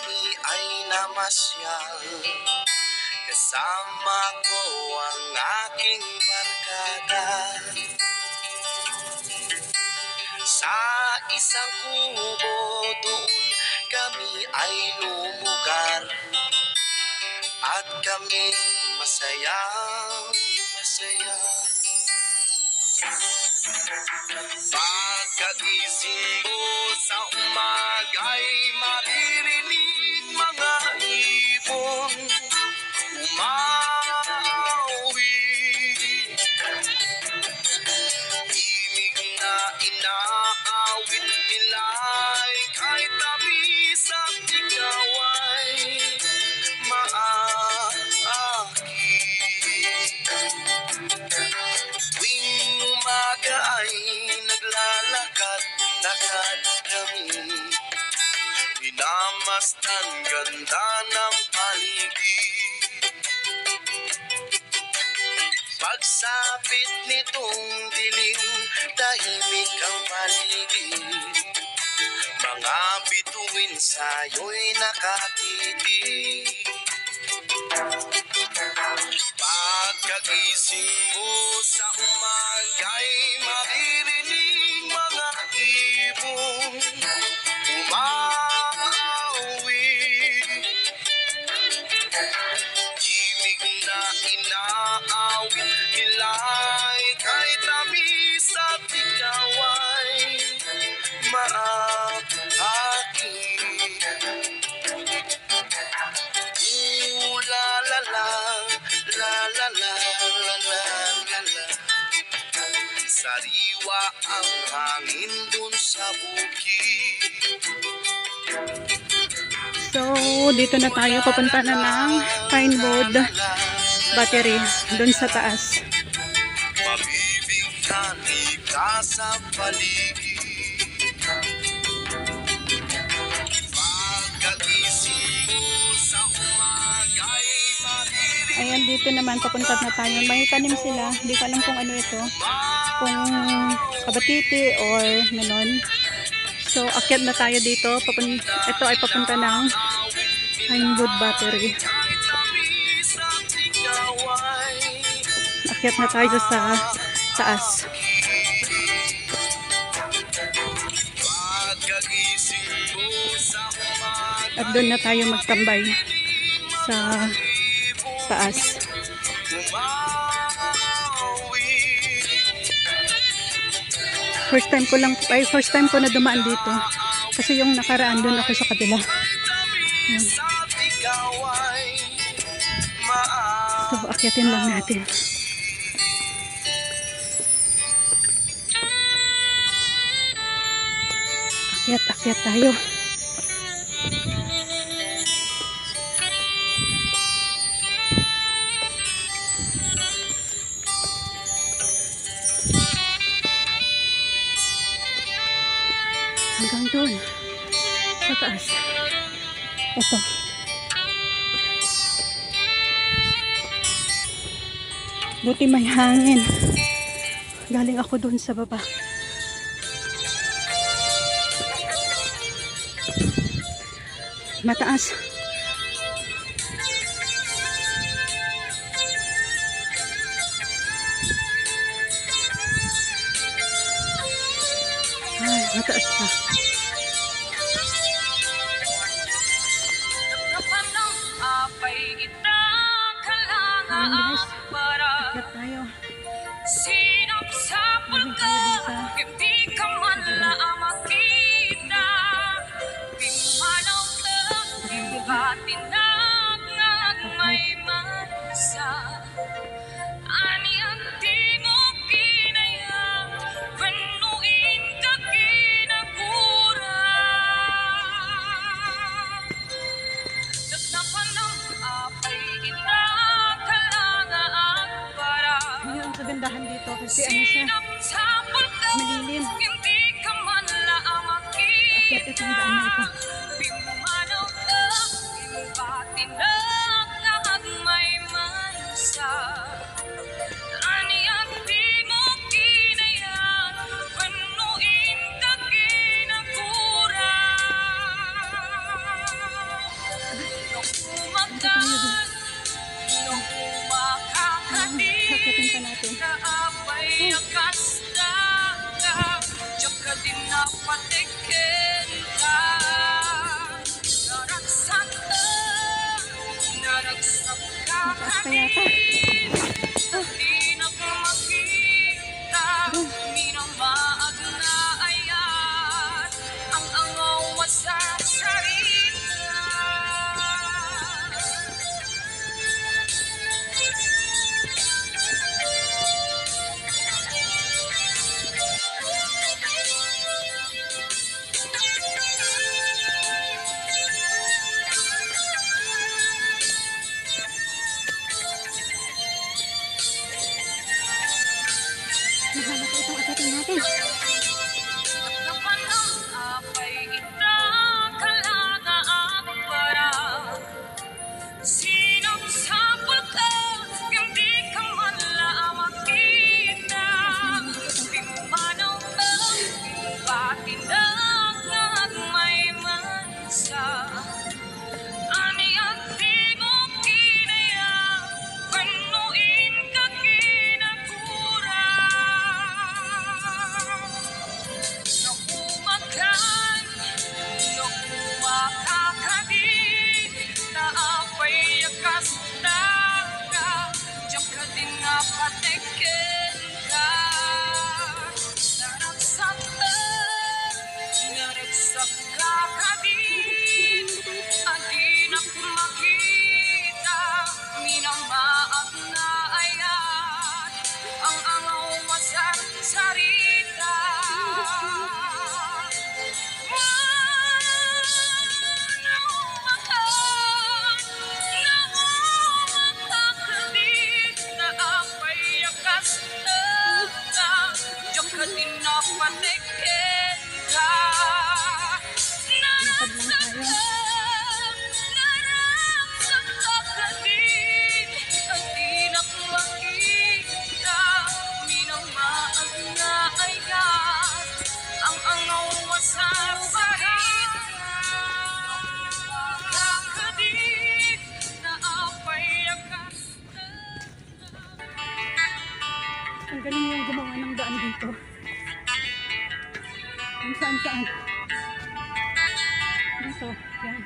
kami ay namasyal. Kasama ko ang aking barkada. Sa isang kubo doon kami ay lumugar. At kami masayang masaya. Pagkagising ko sa umaga'y maririnig mga ibon umauwi. Himig na inaawit nila'y kahit tamis at ikaw ay maaki. Tuwing umaga ay naglalakad-lakad kami. Minamasdan ganda ng paligid. Pagsapit nitong dilim, tahimik ang paligid. Mga bituin sa'yo'y nakatitig. Pagkagising mo sa umaga'y maririnig mga ibon umauwi. Himig na inaawit nila'y kahit tamis at ikaw ay maaki. La la la, la la la, la la la la. Sariwa ang hangin dun sa bukid. So, dito na tayo. Papunta na ng Pinewood Battery. Dun sa taas. Mabibigyan ka sa paligid. Ayan, dito naman, papunta na tayo. May tanim sila. Hindi ko alam kung ano ito. Kung kabatiti or menon. So, akyat na tayo dito. Ito ay papunta ng Pinewood Battery. Akyat na tayo sa taas. At doon na tayo magtambay sa taas. First time ko na dumaan dito. Kasi yung nakaraan doon ako sa kabila. Ayan. So, akyatin lang natin. Akyat tayo. Hanggang doon sa taas. Ito. Buti may hangin. Galing ako doon sa baba. Mataas. Ay, mataas pa. Ayan guys, ikat tayo. Sinap sa pulga, hindi ka man lang makita. Pimanaw ka, ibugatin na may mansa. Ani ang di mo kinaya, panuin ka kinagura. Nagnapan ng apay kita, kalangaan para. Ayun ang kagandahan dito kasi ano siya, malilim. Akyat itong daan na ito. Punta tayo doon. Hakitin pa natin. Mataas pa yata. Mahaba pa itong akitin natin. Lakad lang tayo. Ang galing yung gumawa ng daan dito. Kung saan saan. Dito, yan.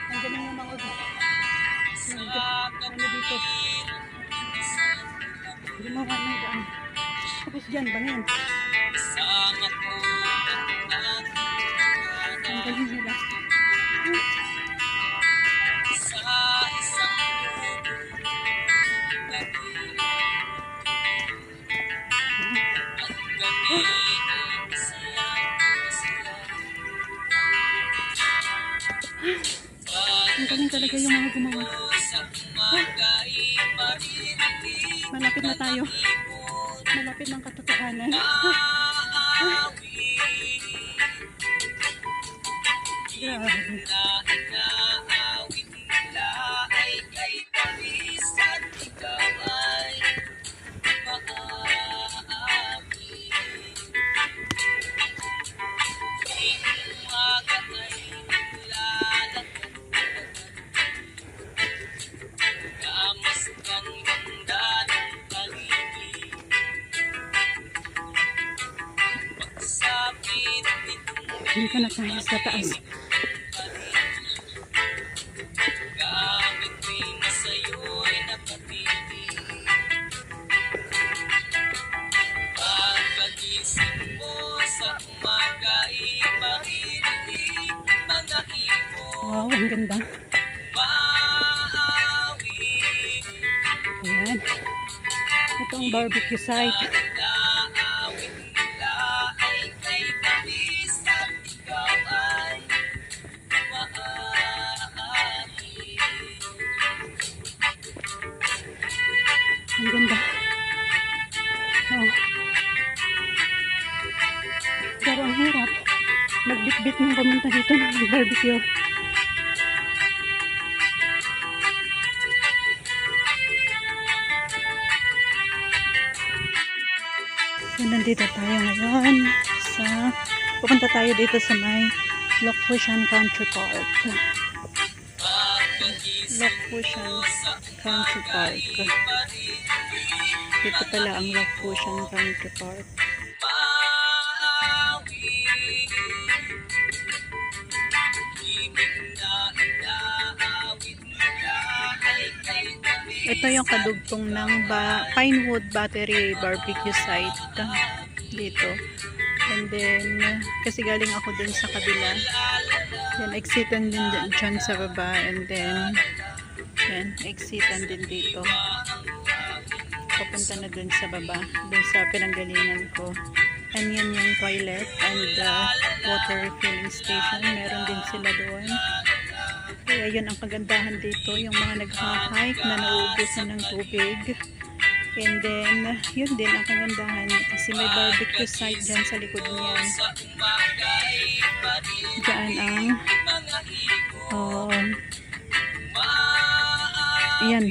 Ang galing yung mga ano dito. Gumawa ng daan. Tapos dyan, bangin. Ang galing nila. Ang galing talaga yung mga gumawa. Malapit na tayo. Malapit ng katotohanan. Grabe. Dito na tayo sa taas. Wow, ang ganda. Ayan. Ito ang barbecue site. Ang ganda. Oh. Pero ang hirap. Magbitbit ng pamunta dito ng barbecue. So, nandito tayo ngayon sa pupunta tayo dito sa may Lokfushan Country Park. Lac-Fusion Country Park. Dito pala ang Lac-Fusion Country Park. Ito yung kadugtong ng Pinewood Battery Barbecue Site dito. And then, kasi galing ako dun sa kabila. Then, exitan din dyan sa baba. And then, yan, exitan din dito. Papunta na dun sa baba. Dun sa pinanggalingan ko. And yan yung toilet and water refilling station. Meron din sila doon. Kaya yun ang kagandahan dito, yung mga nag-hike na nauubusan ng tubig. And then, yun din ang kagandahan kasi may barbecue site dyan sa likod niyan. Diyan ang yan,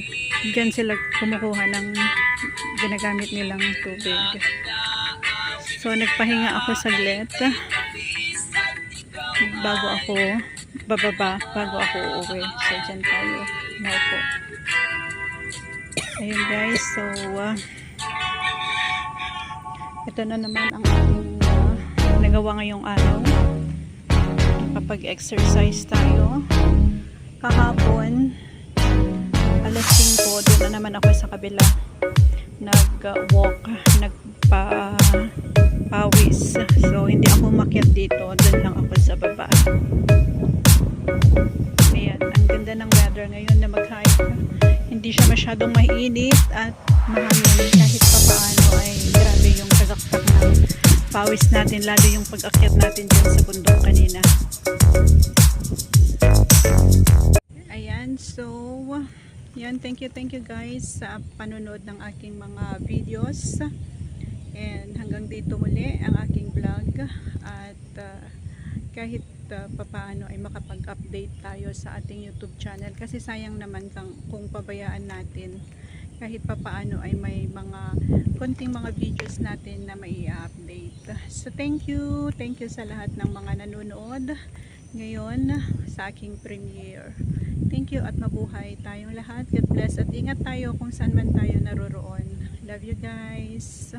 dyan sila kumukuha ng ginagamit nilang tubig. So, nagpahinga ako saglit bago ako bababa, bago ako uuwi. So, dyan tayo naupo. Ayun guys, so ito na naman ang ating nagawa ngayong araw. Kapag-exercise tayo kahapon alas 5, doon na naman ako sa kabila nag-walk, nagpa-pawis. So, hindi ako umakyat dito, doon lang ako sa baba. Ayan, ang ganda ng weather ngayon na mag-hike. Hindi siya masyadong mainit at mahangin. Kahit pa paano ay grabe yung tagaktak ng pawis natin, lalo yung pag-akyat natin dyan sa bundok kanina. Ayan, so yan, thank you guys sa panonood ng aking mga videos. And hanggang dito muli ang aking vlog. At kahit papaano ay makapag-update tayo sa ating YouTube channel. Kasi sayang naman kung pabayaan natin. Kahit papaano ay may mga konting mga videos natin na mai-update. So thank you sa lahat ng mga nanonood ngayon sa aking premiere. Thank you at mabuhay tayong lahat. God bless at ingat tayo kung saan man tayo naroroon. Love you guys.